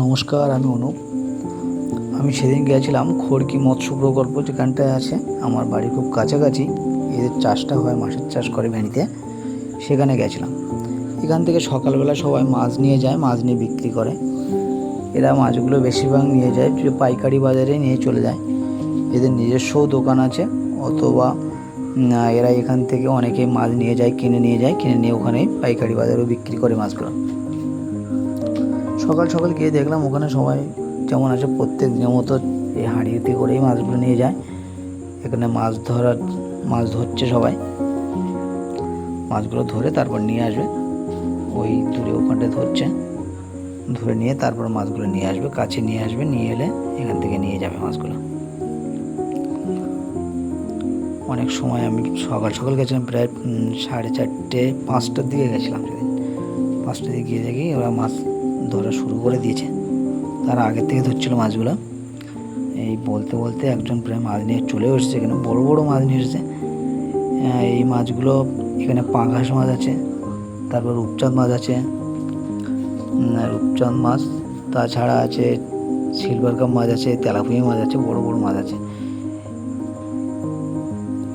নমস্কার, আমি অনুপ। আমি সেদিন গিয়েছিলাম খড়কি মৎস্য প্রকল্প, যেখানটায় আছে আমার বাড়ির খুব কাছাকাছি। এদের চাষটা হয়, মাছের চাষ করে ভেড়িতে। সেখানে গেছিলাম। এখান থেকে সকালবেলা সবাই মাছ নিয়ে যায়, মাছ নিয়ে বিক্রি করে। এরা মাছগুলো বেশিরভাগ নিয়ে যায় পাইকারি বাজারে নিয়ে চলে যায়। এদের নিজস্বও দোকান আছে, অথবা এরা এখান থেকে অনেকে মাছ নিয়ে যায়, কিনে নিয়ে ওখানে পাইকারি বাজারেও বিক্রি করে মাছগুলো। সকাল সকাল গিয়ে দেখলাম ওখানে সবাই যেমন আছে প্রত্যেক দিনের মতো এই হাঁড়িতে করেই মাছগুলো নিয়ে যায়। এখানে মাছ ধরছে সবাই। মাছগুলো ধরে তারপর নিয়ে আসবে, ওই দূরে ওখানটায় ধরে নিয়ে তারপর মাছগুলো নিয়ে আসবে, কাছে নিয়ে আসবে, নিয়ে এলে এখান থেকে নিয়ে যাবে মাছগুলো। অনেক সময় আমি সকাল সকাল গেছিলাম, প্রায় 4:30 5টার দিকে গেছিলাম। সেদিন 5টার দিকে গিয়ে দেখি ওরা মাছ ধরা শুরু করে দিয়েছে। তার আগের থেকে ধরছিল মাছগুলো। এই বলতে বলতে একজন প্রায় মাছ নিয়ে চলে এসেছে। এখানে বড় বড় মাছ নিয়ে এসেছে। এই মাছগুলো এখানে পাঙ্গাস মাছ আছে, তারপর রূপচাঁদ মাছ আছে, তাছাড়া আছে সিলভার কাপ মাছ আছে, তেলাপিয়া মাছ আছে, বড় বড় মাছ আছে।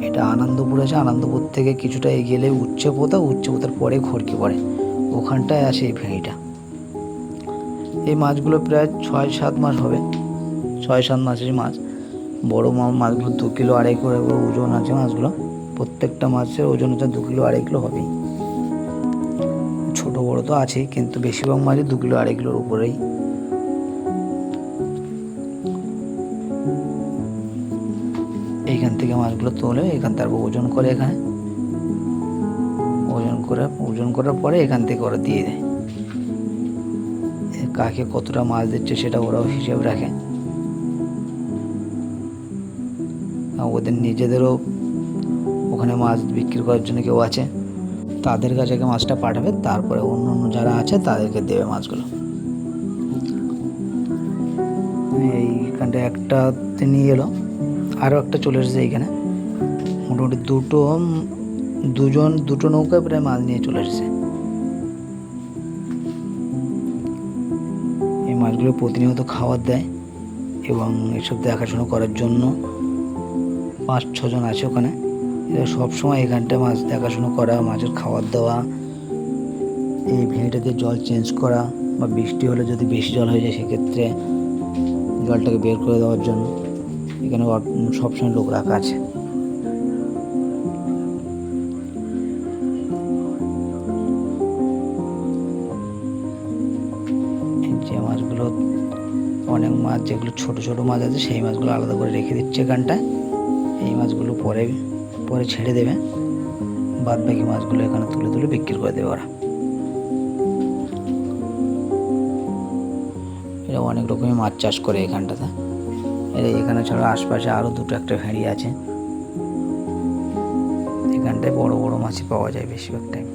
এটা আনন্দপুর আছে। আনন্দপুর থেকে কিছুটা এগিয়ে গেলে উচ্চপোতার পরে খড়কি পড়ে, ওখানটায় আসে এই ভেড়িটা। এই মাছগুলো প্রায় 6-7 মাস হবে, 6-7 মাসের মাছ। বড় মাছগুলো 2 কিলো 2.5 কিলো করে ওজন আছে মাছগুলো। প্রত্যেকটা মাছের ওজন হচ্ছে 2 কিলো 2.5 কিলো হবেই। ছোট বড় তো আছেই, কিন্তু বেশিরভাগ মাছই 2 কিলো 2.5 কিলোর উপরেই। এইখান থেকে মাছগুলো তোলে, এখান তারপর ওজন করে, এখানে ওজন করার পরে এখান থেকে ওরা দিয়ে দেয়। কাকে কতটা মাছ দিচ্ছে সেটা ওরাও হিসেব রাখে। ওদের নিজেদেরও ওখানে মাছ বিক্রি করার জন্য কেউ আছে, তাদের কাছে মাছটা পাঠাবে, তারপরে অন্য অন্য যারা আছে তাদেরকে দেবে মাছগুলো। এইখানটা একটা নিয়ে এলো, আরও একটা চলে এসেছে এইখানে। মোটামুটি দুটো নৌকায় প্রায় মাছ নিয়ে চলে এসেছে। এই মাছগুলো প্রতিনিয়ত খাবার দেয়, এবং এসব দেখাশোনা করার জন্য 5-6 জন আছে ওখানে। এরা সবসময় এখানটায় মাছ দেখাশোনা করা, মাছের খাবার দেওয়া, এই ভেড়িটাতে জল চেঞ্জ করা, বা বৃষ্টি হলে যদি বেশি জল হয়ে যায় সেক্ষেত্রে জলটাকে বের করে দেওয়ার জন্য এখানে সবসময় লোক রাখা আছে। যে মাছগুলো, অনেক মাছ যেগুলো ছোট ছোট মাছ আছে সেই মাছগুলো আলাদা করে রেখে দিচ্ছে এখানটায়। এই মাছগুলো পরে ছেড়ে দেবে, বাদ বাকি মাছগুলো এখানে তুলে বিক্রি করে দেবে ওরা। এরা অনেক রকমের মাছ চাষ করে এখানটাতে। এখানে ছাড়া আশপাশে আরও 2-1 ভেড়ি আছে। এখানটায় বড় বড় মাছই পাওয়া যায় বেশিরভাগ টাইম।